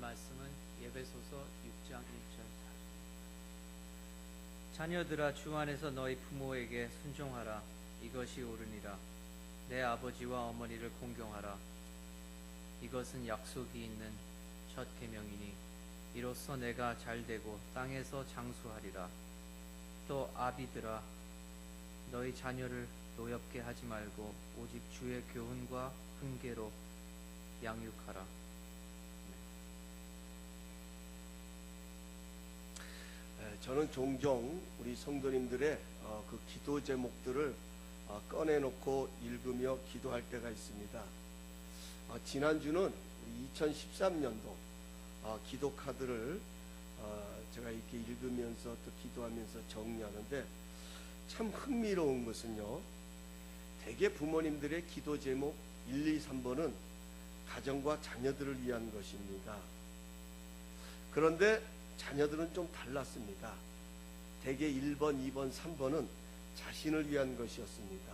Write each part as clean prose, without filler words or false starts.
말씀은 에베소서 6장 1절 4절. 자녀들아, 주 안에서 너희 부모에게 순종하라. 이것이 옳으니라. 내 아버지와 어머니를 공경하라. 이것은 약속이 있는 첫 계명이니 이로써 내가 잘되고 땅에서 장수하리라. 또 아비들아, 너희 자녀를 노엽게 하지 말고 오직 주의 교훈과 훈계로 양육하라. 저는 종종 우리 성도님들의 그 기도 제목들을 꺼내놓고 읽으며 기도할 때가 있습니다. 지난주는 2013년도 기도 카드를 제가 이렇게 읽으면서 또 기도하면서 정리하는데, 참 흥미로운 것은요, 대개 부모님들의 기도 제목 1, 2, 3번은 가정과 자녀들을 위한 것입니다. 그런데 자녀들은 좀 달랐습니다. 대개 1번, 2번, 3번은 자신을 위한 것이었습니다.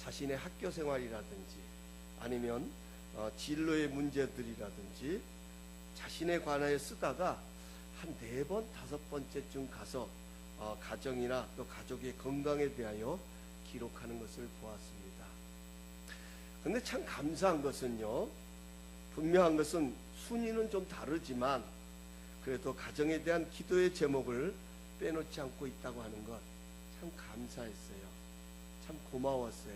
자신의 학교 생활이라든지 아니면 진로의 문제들이라든지 자신에 관하여 쓰다가 한 4번, 5번째쯤 가서 가정이나 또 가족의 건강에 대하여 기록하는 것을 보았습니다. 근데 참 감사한 것은요, 분명한 것은 순위는 좀 다르지만 그래도 가정에 대한 기도의 제목을 빼놓지 않고 있다고 하는 것, 참 감사했어요. 참 고마웠어요.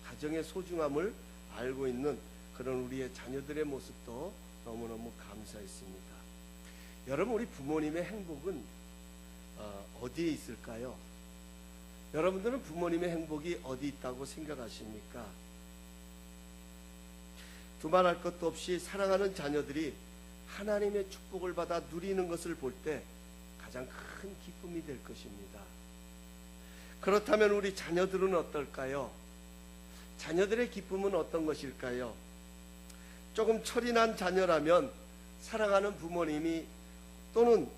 가정의 소중함을 알고 있는 그런 우리의 자녀들의 모습도 너무너무 감사했습니다. 여러분, 우리 부모님의 행복은 어디에 있을까요? 여러분들은 부모님의 행복이 어디 있다고 생각하십니까? 두말할 것도 없이 사랑하는 자녀들이 하나님의 축복을 받아 누리는 것을 볼 때 가장 큰 기쁨이 될 것입니다. 그렇다면 우리 자녀들은 어떨까요? 자녀들의 기쁨은 어떤 것일까요? 조금 철이 난 자녀라면 사랑하는 부모님이 또는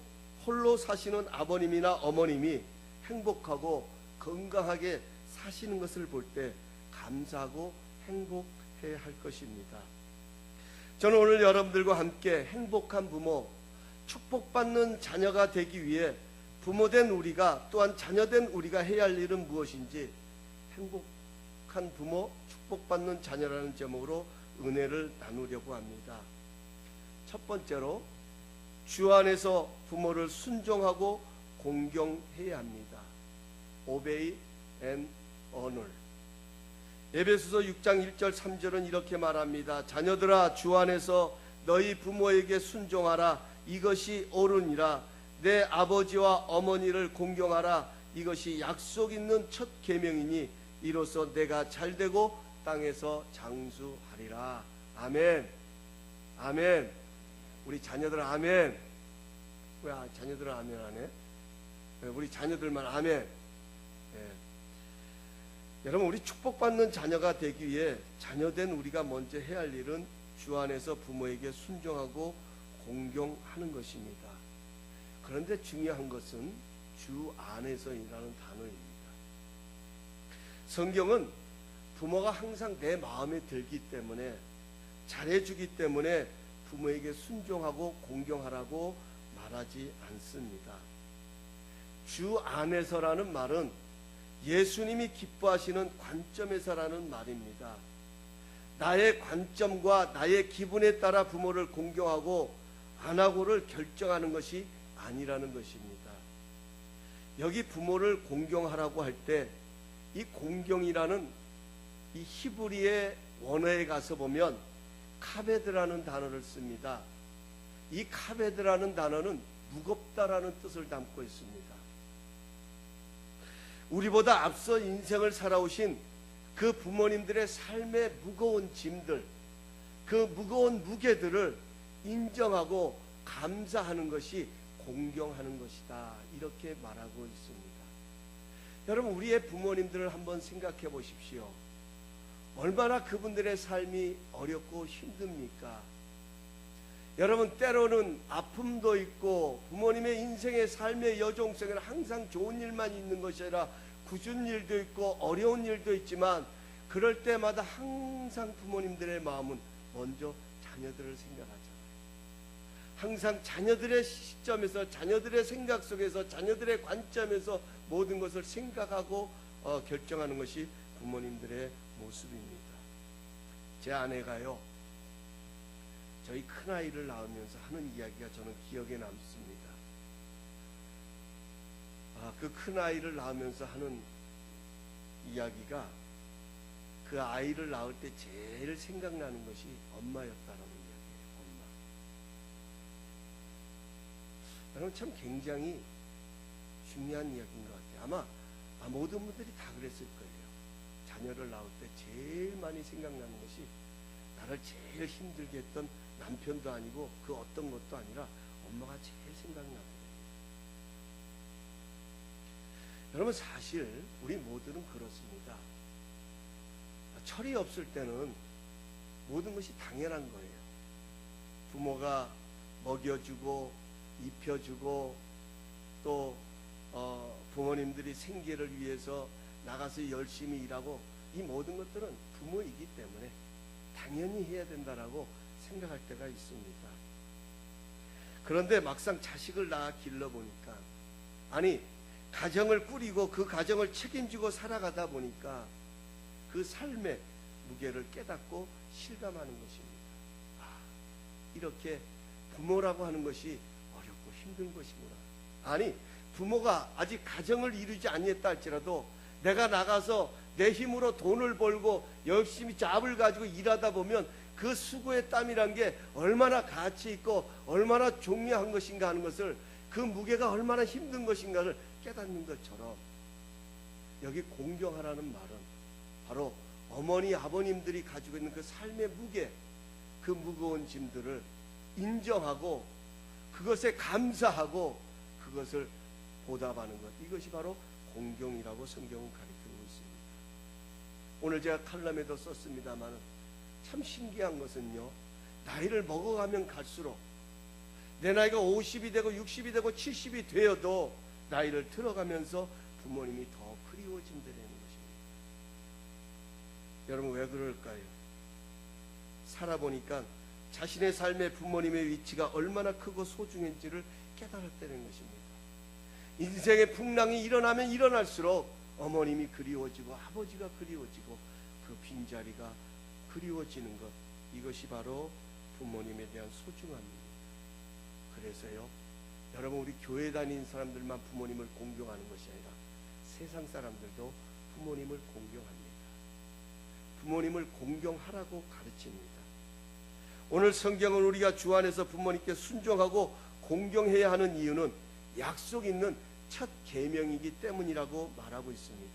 홀로 사시는 아버님이나 어머님이 행복하고 건강하게 사시는 것을 볼 때 감사하고 행복해야 할 것입니다. 저는 오늘 여러분들과 함께 행복한 부모, 축복받는 자녀가 되기 위해 부모된 우리가, 또한 자녀된 우리가 해야 할 일은 무엇인지, 행복한 부모, 축복받는 자녀라는 제목으로 은혜를 나누려고 합니다. 첫 번째로, 주 안에서 부모를 순종하고 공경해야 합니다. Obey and honor. 에베소서 6장 1절 3절은 이렇게 말합니다. 자녀들아, 주 안에서 너희 부모에게 순종하라. 이것이 옳으니라. 내 아버지와 어머니를 공경하라. 이것이 약속 있는 첫 계명이니 이로써 내가 잘되고 땅에서 장수하리라. 아멘. 아멘. 우리 자녀들 아멘. 왜 자녀들은 아멘 안 해? 우리 자녀들만 아멘. 예. 여러분, 우리 축복받는 자녀가 되기 위해 자녀된 우리가 먼저 해야 할 일은 주 안에서 부모에게 순종하고 공경하는 것입니다. 그런데 중요한 것은 주 안에서이라는 단어입니다. 성경은 부모가 항상 내 마음에 들기 때문에, 잘해주기 때문에 부모에게 순종하고 공경하라고 말하지 않습니다. 주 안에서라는 말은 예수님이 기뻐하시는 관점에서라는 말입니다. 나의 관점과 나의 기분에 따라 부모를 공경하고 안 하고를 결정하는 것이 아니라는 것입니다. 여기 부모를 공경하라고 할 때 이 공경이라는 이 히브리의 원어에 가서 보면 카베드라는 단어를 씁니다. 이 카베드라는 단어는 무겁다라는 뜻을 담고 있습니다. 우리보다 앞서 인생을 살아오신 그 부모님들의 삶의 무거운 짐들, 그 무거운 무게들을 인정하고 감사하는 것이 공경하는 것이다, 이렇게 말하고 있습니다. 여러분, 우리의 부모님들을 한번 생각해 보십시오. 얼마나 그분들의 삶이 어렵고 힘듭니까? 여러분, 때로는 아픔도 있고 부모님의 인생의 삶의 여종생에는 항상 좋은 일만 있는 것이 아니라 굳은 일도 있고 어려운 일도 있지만, 그럴 때마다 항상 부모님들의 마음은 먼저 자녀들을 생각하잖아요. 항상 자녀들의 시점에서, 자녀들의 생각 속에서, 자녀들의 관점에서 모든 것을 생각하고 결정하는 것이 부모님들의 모습입니다. 제 아내가요, 저희 큰아이를 낳으면서 하는 이야기가 저는 기억에 남습니다. 그 큰아이를 낳으면서 하는 이야기가, 그 아이를 낳을 때 제일 생각나는 것이 엄마였다라는 이야기예요. 엄마. 여러분, 참 굉장히 중요한 이야기인 것 같아요. 아마 모든 분들이 다 그랬을 거예요. 자녀를 낳을 때 제일 많이 생각나는 것이, 나를 제일 힘들게 했던 남편도 아니고 그 어떤 것도 아니라 엄마가 제일 생각나더라고요. 여러분, 사실 우리 모두는 그렇습니다. 철이 없을 때는 모든 것이 당연한 거예요. 부모가 먹여주고 입혀주고 또 부모님들이 생계를 위해서 나가서 열심히 일하고, 이 모든 것들은 부모이기 때문에 당연히 해야 된다라고 생각할 때가 있습니다. 그런데 막상 자식을 낳아 길러보니까, 아니 가정을 꾸리고 그 가정을 책임지고 살아가다 보니까 그 삶의 무게를 깨닫고 실감하는 것입니다. 이렇게 부모라고 하는 것이 어렵고 힘든 것이구나. 아니, 부모가 아직 가정을 이루지 않았다 할지라도 내가 나가서 내 힘으로 돈을 벌고 열심히 잡을 가지고 일하다 보면 그 수고의 땀이란 게 얼마나 가치 있고 얼마나 중요한 것인가 하는 것을, 그 무게가 얼마나 힘든 것인가를 깨닫는 것처럼, 여기 공경하라는 말은 바로 어머니 아버님들이 가지고 있는 그 삶의 무게, 그 무거운 짐들을 인정하고 그것에 감사하고 그것을 보답하는 것, 이것이 바로 공경이라고 성경은 가르치고 있습니다. 오늘 제가 칼럼에도 썼습니다만, 참 신기한 것은요, 나이를 먹어가면 갈수록, 내 나이가 50이 되고 60이 되고 70이 되어도 나이를 들어가면서 부모님이 더 그리워진다는 것입니다. 여러분, 왜 그럴까요? 살아보니까 자신의 삶에 부모님의 위치가 얼마나 크고 소중한지를 깨달았다는 것입니다. 인생의 풍랑이 일어나면 일어날수록 어머님이 그리워지고 아버지가 그리워지고 그 빈자리가 그리워지는 것, 이것이 바로 부모님에 대한 소중함입니다. 그래서요, 여러분, 우리 교회 다니는 사람들만 부모님을 공경하는 것이 아니라 세상 사람들도 부모님을 공경합니다. 부모님을 공경하라고 가르칩니다. 오늘 성경은 우리가 주 안에서 부모님께 순종하고 공경해야 하는 이유는 약속 있는 첫 계명이기 때문이라고 말하고 있습니다.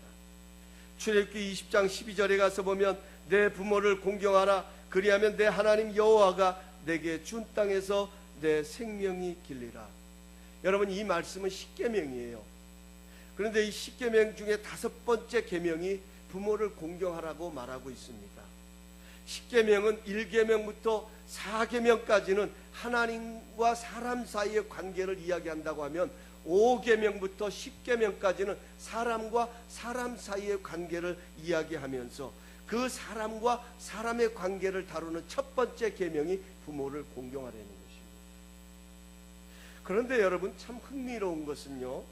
출애굽기 20장 12절에 가서 보면, 내 부모를 공경하라, 그리하면 내 하나님 여호와가 내게 준 땅에서 내 생명이 길리라. 여러분, 이 말씀은 십계명이에요. 그런데 이 십계명 중에 5번째 계명이 부모를 공경하라고 말하고 있습니다. 십계명은 1계명부터 4계명까지는 하나님과 사람 사이의 관계를 이야기한다고 하면, 5계명부터 10계명까지는 사람과 사람 사이의 관계를 이야기하면서 그 사람과 사람의 관계를 다루는 첫 번째 계명이 부모를 공경하라는 것입니다. 그런데 여러분, 참 흥미로운 것은요,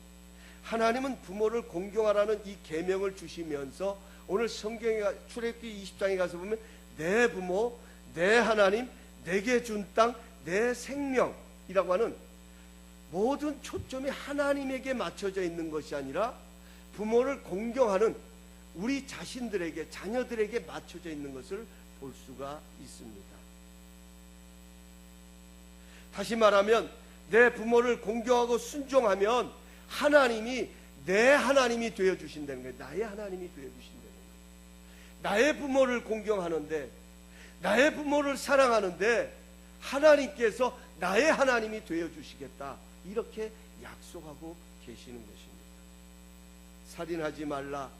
하나님은 부모를 공경하라는 이 계명을 주시면서 오늘 성경에, 출애굽기 20장에 가서 보면, 내 부모, 내 하나님, 내게 준 땅, 내 생명이라고 하는 모든 초점이 하나님에게 맞춰져 있는 것이 아니라 부모를 공경하는 우리 자신들에게, 자녀들에게 맞춰져 있는 것을 볼 수가 있습니다. 다시 말하면, 내 부모를 공경하고 순종하면 하나님이 내 하나님이 되어주신다는 거예요. 나의 하나님이 되어주신다는 거예요. 나의 부모를 공경하는데, 나의 부모를 사랑하는데 하나님께서 나의 하나님이 되어주시겠다, 이렇게 약속하고 계시는 것입니다. 살인하지 말라,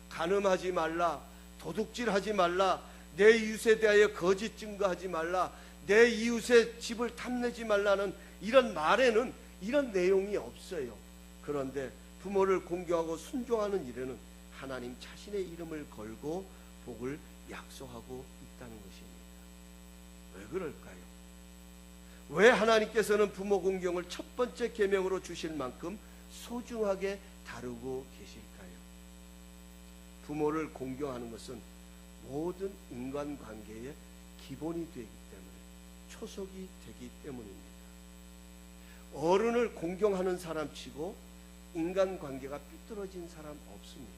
간음하지 말라, 도둑질하지 말라, 내 이웃에 대하여 거짓 증거하지 말라, 내 이웃의 집을 탐내지 말라는 이런 말에는 이런 내용이 없어요. 그런데 부모를 공경하고 순종하는 일에는 하나님 자신의 이름을 걸고 복을 약속하고 있다는 것입니다. 왜 그럴까요? 왜 하나님께서는 부모 공경을 첫 번째 계명으로 주실 만큼 소중하게 다루고 계실까요? 부모를 공경하는 것은 모든 인간관계의 기본이 되기 때문에, 초석이 되기 때문입니다. 어른을 공경하는 사람치고 인간관계가 삐뚤어진 사람 없습니다.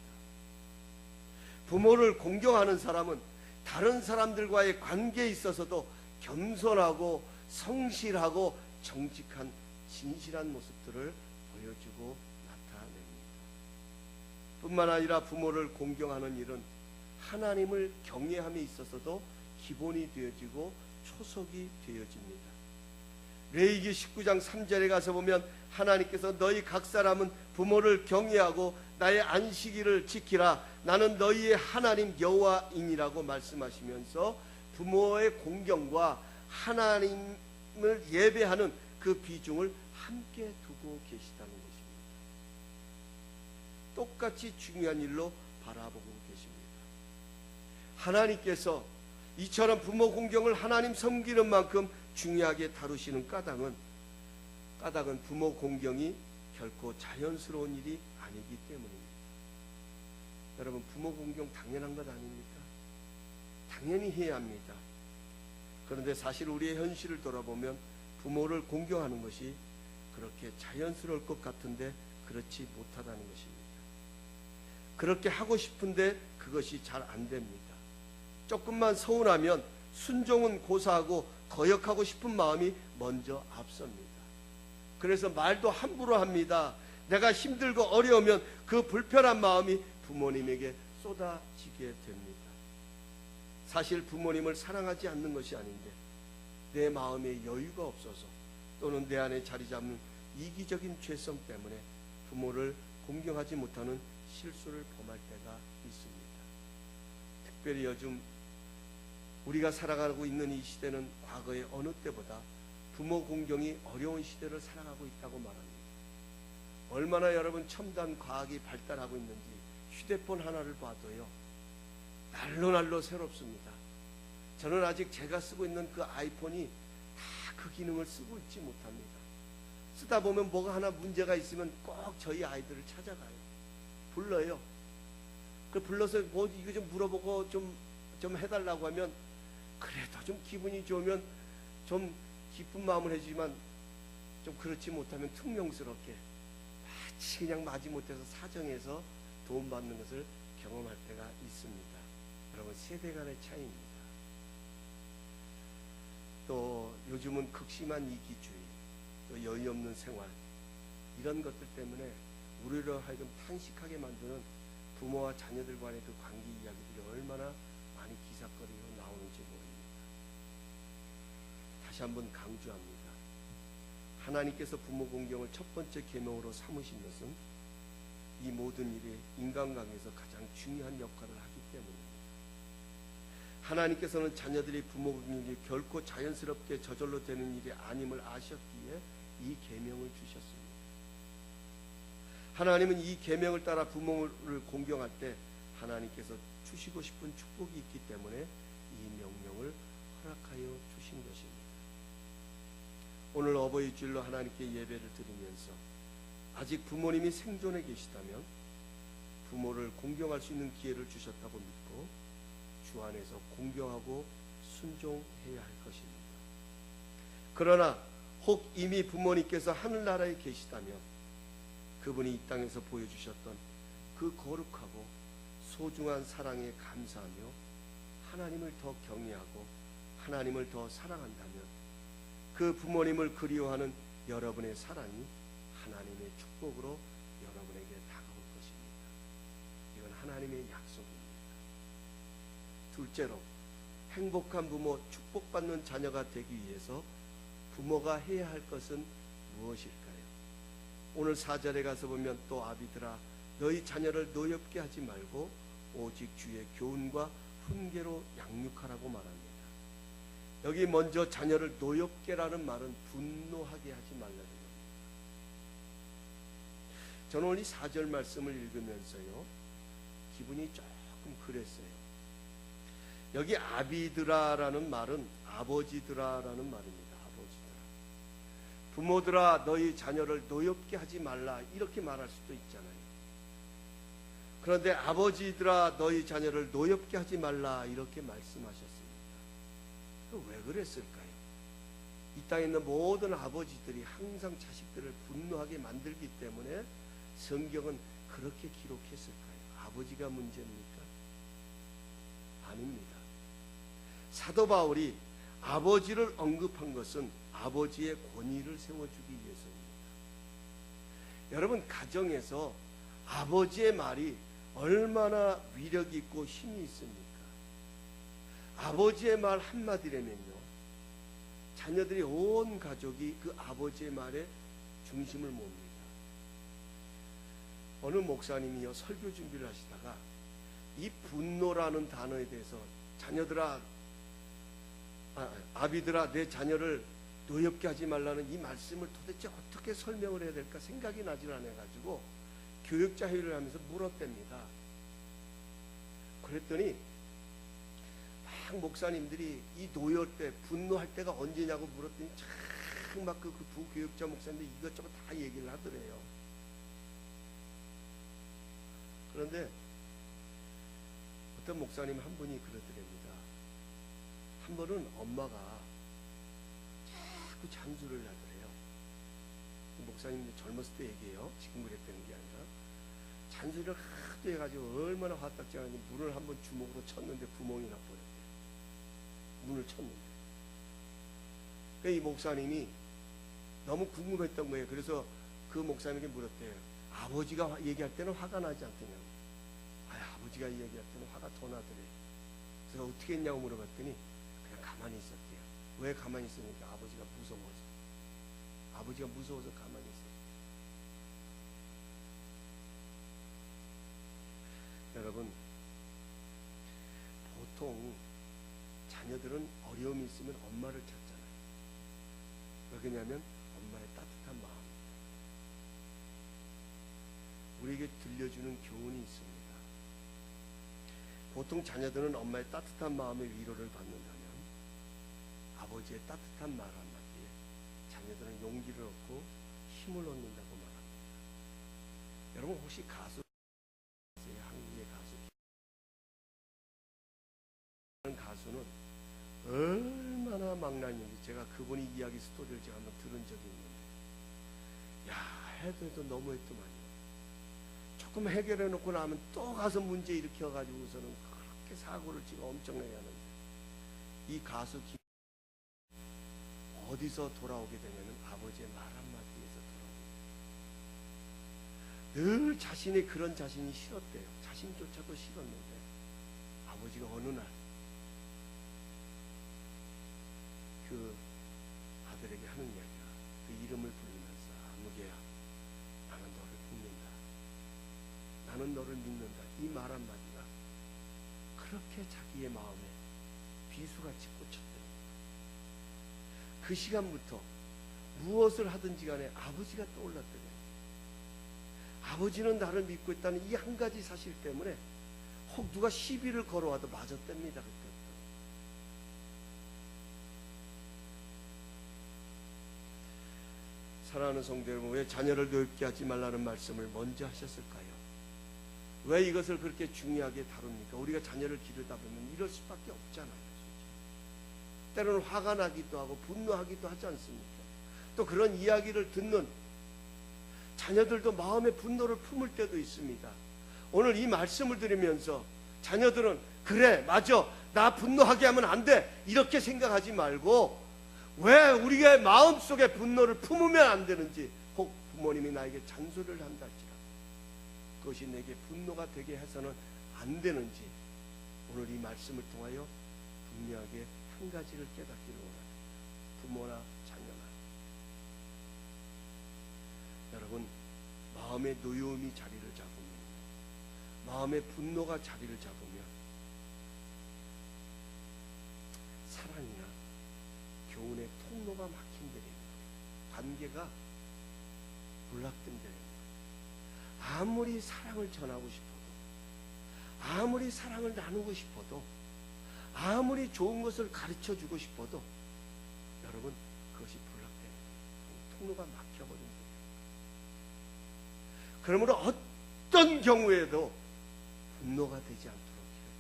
부모를 공경하는 사람은 다른 사람들과의 관계에 있어서도 겸손하고 성실하고 정직한 진실한 모습들을 보여주고 나타냅니다. 뿐만 아니라 부모를 공경하는 일은 하나님을 경외함에 있어서도 기본이 되어지고 초석이 되어집니다. 레위기 19장 3절에 가서 보면 하나님께서 너희 각 사람은 부모를 경외하고 나의 안식일을 지키라. 나는 너희의 하나님 여호와이니라고 말씀하시면서 부모의 공경과 하나님을 예배하는 그 비중을 함께 두고 계시다는 것입니다. 똑같이 중요한 일로 바라보고 계십니다. 하나님께서 이처럼 부모 공경을 하나님 섬기는 만큼 중요하게 다루시는 까닭은 부모 공경이 결코 자연스러운 일이 아니기 때문입니다. 여러분, 부모 공경 당연한 것 아닙니까? 당연히 해야 합니다. 그런데 사실 우리의 현실을 돌아보면 부모를 공경하는 것이 그렇게 자연스러울 것 같은데 그렇지 못하다는 것입니다. 그렇게 하고 싶은데 그것이 잘 안 됩니다. 조금만 서운하면 순종은 고사하고 거역하고 싶은 마음이 먼저 앞섭니다. 그래서 말도 함부로 합니다. 내가 힘들고 어려우면 그 불편한 마음이 부모님에게 쏟아지게 됩니다. 사실 부모님을 사랑하지 않는 것이 아닌데 내 마음에 여유가 없어서 또는 내 안에 자리 잡는 이기적인 죄성 때문에 부모를 공경하지 못하는 실수를 범할 때가 있습니다. 특별히 요즘 우리가 살아가고 있는 이 시대는 과거의 어느 때보다 부모 공경이 어려운 시대를 살아가고 있다고 말합니다. 얼마나 여러분 첨단 과학이 발달하고 있는지 휴대폰 하나를 봐도요, 날로 새롭습니다. 저는 아직 제가 쓰고 있는 그 아이폰이 다 그 기능을 쓰고 있지 못합니다. 쓰다 보면 뭐가 하나 문제가 있으면 꼭 저희 아이들을 찾아가요. 불러요. 그 불러서 뭐 이거 좀 물어보고 좀 해달라고 하면 그래도 좀 기분이 좋으면 좀 기쁜 마음을 해주지만 좀 그렇지 못하면 퉁명스럽게 마치 그냥 마지못해서 사정해서 도움받는 것을 경험할 때가 있습니다. 여러분, 세대 간의 차이입니다. 또 요즘은 극심한 이기주의, 또 여유 없는 생활, 이런 것들 때문에 우리를 하여금 탄식하게 만드는 부모와 자녀들 간의 그 관계 이야기들이 얼마나 많이 기사거리로 나오는지 모릅니다. 다시 한번 강조합니다. 하나님께서 부모 공경을 첫 번째 계명으로 삼으신 것은 이 모든 일이 인간관계에서 가장 중요한 역할을 하기 때문입니다. 하나님께서는 자녀들이 부모 공경이 결코 자연스럽게 저절로 되는 일이 아님을 아셨기에 이 계명을 주셨습니다. 하나님은 이 계명을 따라 부모를 공경할 때 하나님께서 주시고 싶은 축복이 있기 때문에 이 명령을 허락하여 주신 것입니다. 오늘 어버이 주일로 하나님께 예배를 드리면서 아직 부모님이 생존해 계시다면 부모를 공경할 수 있는 기회를 주셨다고 믿고 주 안에서 공경하고 순종해야 할 것입니다. 그러나 혹 이미 부모님께서 하늘나라에 계시다면 그분이 이 땅에서 보여주셨던 그 거룩하고 소중한 사랑에 감사하며 하나님을 더 경외하고 하나님을 더 사랑한다면 그 부모님을 그리워하는 여러분의 사랑이 하나님의 축복으로 여러분에게 다가올 것입니다. 이건 하나님의 약속입니다. 둘째로, 행복한 부모, 축복받는 자녀가 되기 위해서 부모가 해야 할 것은 무엇일까요? 오늘 4절에 가서 보면 또 아비들아 너희 자녀를 노엽게 하지 말고 오직 주의 교훈과 훈계로 양육하라고 말합니다. 여기 먼저 자녀를 노엽게라는 말은 분노하게 하지 말라는 겁니다. 저는 오늘 이 4절 말씀을 읽으면서요, 기분이 조금 그랬어요. 여기 아비드라라는 말은 아버지드라라는 말입니다. 아버지드라. 부모들아 너희 자녀를 노엽게 하지 말라 이렇게 말할 수도 있잖아요. 그런데 아버지들아 너희 자녀를 노엽게 하지 말라 이렇게 말씀하셨습니다. 왜 그랬을까요? 이 땅에 있는 모든 아버지들이 항상 자식들을 분노하게 만들기 때문에 성경은 그렇게 기록했을까요? 아버지가 문제입니까? 아닙니다. 사도 바울이 아버지를 언급한 것은 아버지의 권위를 세워주기 위해서입니다. 여러분, 가정에서 아버지의 말이 얼마나 위력이 있고 힘이 있습니까? 아버지의 말 한마디라면요, 자녀들이 온 가족이 그 아버지의 말에 중심을 몹니다. 어느 목사님이요, 설교 준비를 하시다가 이 분노라는 단어에 대해서 자녀들아, 아비들아 내 자녀를 노엽게 하지 말라는 이 말씀을 도대체 어떻게 설명을 해야 될까 생각이 나질 않아가지고 교육자 회의를 하면서 물었답니다. 그랬더니 막 목사님들이 이 노열 때 분노할 때가 언제냐고 물었더니 참 막 그 부교육자 목사님들 이것저것 다 얘기를 하더래요. 그런데 어떤 목사님 한 분이 그러더랍니다. 한 번은 엄마가 자꾸 잔소리를 하더래요. 목사님들 젊었을 때 얘기해요. 지금 그랬다는 게 아니라. 잔소리를 하도 해가지고 얼마나 화딱지 하는지 문을 한번 주먹으로 쳤는데 구멍이 나버렸대요. 문을 쳤는데. 이 목사님이 너무 궁금했던 거예요. 그래서 그 목사님에게 물었대요. 아버지가 얘기할 때는 화가 나지 않더냐고. 아버지가 얘기할 때는 화가 더 나더래요. 그래서 어떻게 했냐고 물어봤더니 그냥 가만히 있었대요. 왜 가만히 있으니까 아버지가 무서워서. 아버지가 무서워서 가만히 있었대요. 여러분, 보통 자녀들은 어려움이 있으면 엄마를 찾잖아요. 왜 그러냐면 엄마의 따뜻한 마음입니다. 우리에게 들려주는 교훈이 있습니다. 보통 자녀들은 엄마의 따뜻한 마음의 위로를 받는다면 아버지의 따뜻한 말 한마디에 자녀들은 용기를 얻고 힘을 얻는다고 말합니다. 여러분, 혹시 가수, 한국의 가수는 얼마나 망나니인지 제가 그분이 이야기 스토리를 제가 한번 들은 적이 있는데, 해도 너무했더만요. 조금 해결해 놓고 나면 또 가서 문제 일으켜가지고서는 그렇게 사고를 지금 엄청나게 하는데, 이 가수 어디서 돌아오게 되냐면 아버지의 말 한마디에서 돌아옵니다. 늘 자신의 그런 자신이 싫었대요. 자신조차도 싫었는데 아버지가 어느 날 그 아들에게 하는 이야기가, 그 이름을 부르면서 아무개야, 나는 너를 믿는다. 나는 너를 믿는다. 이 말 한마디가 그렇게 자기의 마음에 비수같이 꽂혔대요. 그 시간부터 무엇을 하든지 간에 아버지가 떠올랐대요. 아버지는 나를 믿고 있다는 이 한 가지 사실 때문에 혹 누가 시비를 걸어와도 맞았답니다. 그때부터. 사랑하는 성도 여러분, 왜 자녀를 노엽게 하지 말라는 말씀을 먼저 하셨을까요? 왜 이것을 그렇게 중요하게 다룹니까? 우리가 자녀를 기르다 보면 이럴 수밖에 없잖아요. 때로는 화가 나기도 하고 분노하기도 하지 않습니까? 또 그런 이야기를 듣는 자녀들도 마음의 분노를 품을 때도 있습니다. 오늘 이 말씀을 들으면서 자녀들은 그래, 맞아, 나 분노하게 하면 안 돼, 이렇게 생각하지 말고 왜 우리의 마음속에 분노를 품으면 안 되는지, 혹 부모님이 나에게 잔소리를 한다 할지라도 그것이 내게 분노가 되게 해서는 안 되는지 오늘 이 말씀을 통하여 분명하게 한 가지를 깨닫기를 원합니다. 부모나 자녀나. 여러분, 마음의 노여움이 자리를 잡으면, 마음의 분노가 자리를 잡으면 사랑이나 교훈의 통로가 막힌다는 거예요. 관계가 불락된다는 거예요. 아무리 사랑을 전하고 싶어도, 아무리 사랑을 나누고 싶어도, 아무리 좋은 것을 가르쳐 주고 싶어도 여러분, 그것이 불락되는 거예요. 통로가 막혀버린 거예요. 그러므로 어떤 경우에도 분노가 되지 않도록 해야 돼요.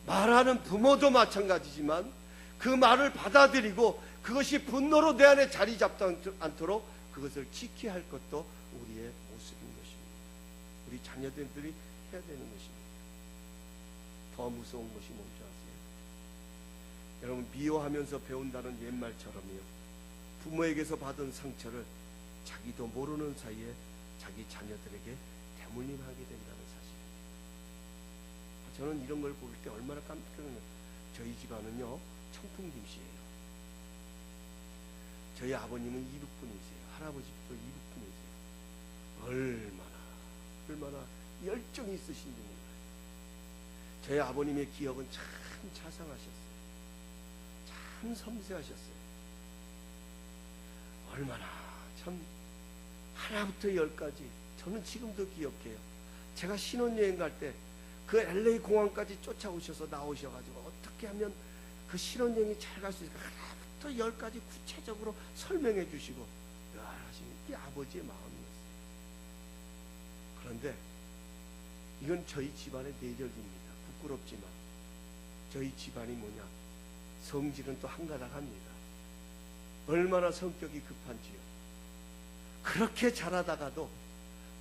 말하는 부모도 마찬가지지만 그 말을 받아들이고 그것이 분노로 내 안에 자리 잡지 않도록 그것을 지켜야 할 것도 우리의 모습인 것입니다. 우리 자녀들이 해야 되는 것입니다. 더 무서운 것이 뭔지 아세요? 여러분, 미워하면서 배운다는 옛말처럼요, 부모에게서 받은 상처를 자기도 모르는 사이에 자기 자녀들에게 대물림하게 된다는 사실입니다. 저는 이런 걸 볼 때 얼마나 깜짝 놀라요. 저희 집안은요, 청풍김씨예요. 저희 아버님은 이북분이세요. 할아버지도 이북분이세요. 얼마나 열정이 있으신지 몰라요. 저희 아버님의 기억은 참 자상하셨어요. 참 섬세하셨어요. 얼마나 참 하나부터 열까지 저는 지금도 기억해요. 제가 신혼여행 갈 때 그 LA 공항까지 쫓아오셔서 나오셔가지고 어떻게 하면 그 신혼여행이 잘 갈 수 있을까 하나부터 열까지 구체적으로 설명해 주시고 하시는 게 아버지의 마음이었어요. 그런데 이건 저희 집안의 내력입니다. 부끄럽지만 저희 집안이 뭐냐, 성질은 또 한가닥합니다. 얼마나 성격이 급한지요. 그렇게 잘하다가도,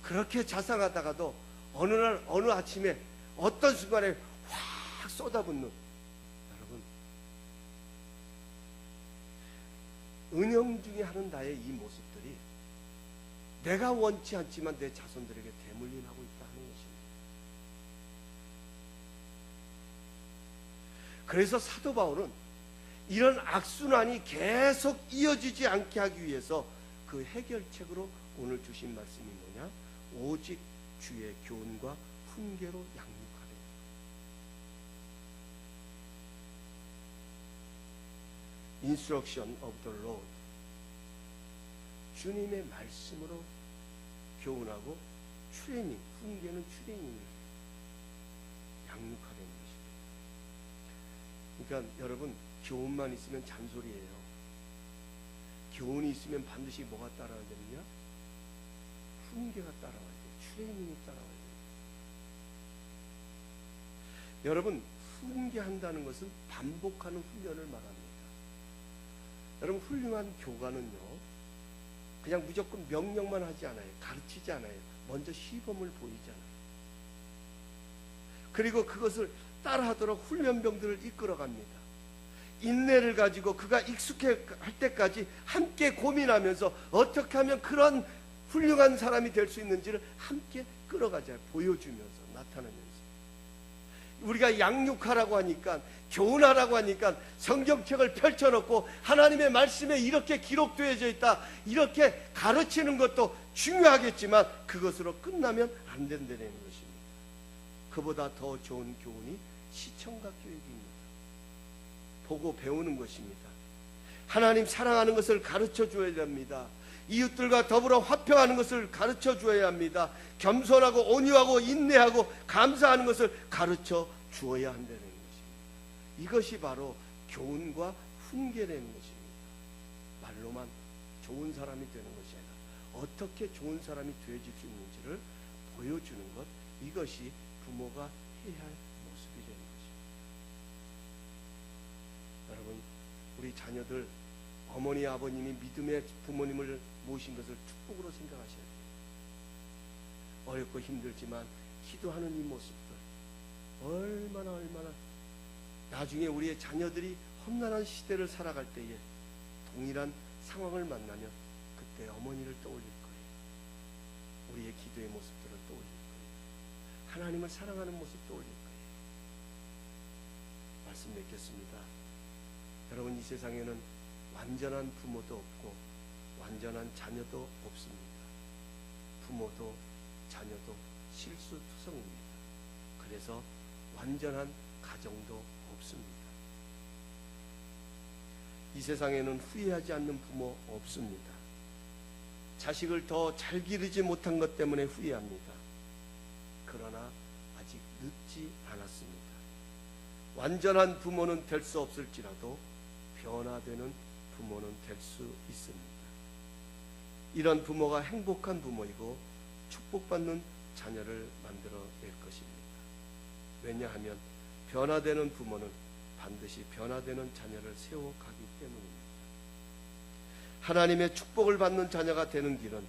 그렇게 자상하다가도 어느 날 어느 아침에 어떤 순간에 확 쏟아붓는, 여러분, 은영중에 하는 나의 이 모습들이 내가 원치 않지만 내 자손들에게 대물림하고 있다 하는 것입니다. 그래서 사도 바울은 이런 악순환이 계속 이어지지 않게 하기 위해서 그 해결책으로 오늘 주신 말씀이 뭐냐? 오직 주의 교훈과 훈계로 양육하래. Instruction of the Lord. 주님의 말씀으로 교훈하고 트레이닝, 훈계는 트레이닝을 양육하려는 것입니다. 그러니까 여러분, 교훈만 있으면 잔소리예요. 교훈이 있으면 반드시 뭐가 따라와야 되느냐? 훈계가 따라와야 돼요. 트레이닝이 따라와야 돼요. 여러분, 훈계한다는 것은 반복하는 훈련을 말합니다. 여러분, 훌륭한 교관은요, 그냥 무조건 명령만 하지 않아요. 가르치지 않아요. 먼저 시범을 보이잖아요. 그리고 그것을 따라하도록 훈련병들을 이끌어갑니다. 인내를 가지고 그가 익숙해 할 때까지 함께 고민하면서 어떻게 하면 그런 훌륭한 사람이 될 수 있는지를 함께 끌어가자, 보여주면서, 나타내면서. 우리가 양육하라고 하니까, 교훈하라고 하니까 성경책을 펼쳐놓고 하나님의 말씀에 이렇게 기록되어져 있다, 이렇게 가르치는 것도 중요하겠지만 그것으로 끝나면 안 된다는 것입니다. 그보다 더 좋은 교훈이 시청각 교육입니다. 보고 배우는 것입니다. 하나님 사랑하는 것을 가르쳐 줘야 됩니다. 이웃들과 더불어 화평하는 것을 가르쳐 줘야 합니다. 겸손하고 온유하고 인내하고 감사하는 것을 가르쳐 주어야 한다는 것입니다. 이것이 바로 교훈과 훈계라는 것입니다. 말로만 좋은 사람이 되는 것이 아니라 어떻게 좋은 사람이 되어질 수 있는지를 보여주는 것, 이것이 부모가 해야 할 모습이라는 것입니다. 여러분, 우리 자녀들, 어머니 아버님이 믿음의 부모님을 모신 것을 축복으로 생각하셔야 돼요. 어렵고 힘들지만 기도하는 이 모습들, 얼마나 나중에 우리의 자녀들이 험난한 시대를 살아갈 때에 동일한 상황을 만나면 그때 어머니를 떠올릴 거예요. 우리의 기도의 모습들을 떠올릴 거예요. 하나님을 사랑하는 모습 떠올릴 거예요. 말씀 맺겠습니다. 여러분, 이 세상에는 완전한 부모도 없고 완전한 자녀도 없습니다. 부모도 자녀도 실수투성입니다. 그래서 완전한 가정도 없습니다. 이 세상에는 후회하지 않는 부모 없습니다. 자식을 더 잘 기르지 못한 것 때문에 후회합니다. 그러나 아직 늦지 않았습니다. 완전한 부모는 될 수 없을지라도 변화되는 부모는 될 수 있습니다. 이런 부모가 행복한 부모이고 축복받는 자녀를 만들어낼 것입니다. 왜냐하면 변화되는 부모는 반드시 변화되는 자녀를 세워가기 때문입니다. 하나님의 축복을 받는 자녀가 되는 길은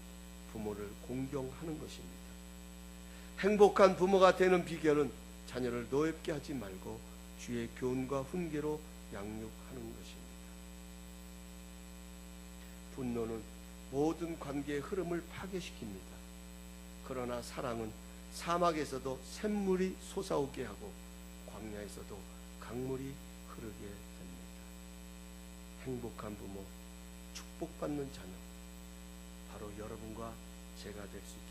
부모를 공경하는 것입니다. 행복한 부모가 되는 비결은 자녀를 노엽게 하지 말고 주의 교훈과 훈계로 양육하는 것입니다. 분노는 모든 관계의 흐름을 파괴시킵니다. 그러나 사랑은 사막에서도 샘물이 솟아오게 하고 광야에서도 강물이 흐르게 됩니다. 행복한 부모, 축복받는 자녀, 바로 여러분과 제가 될 수 있습니다.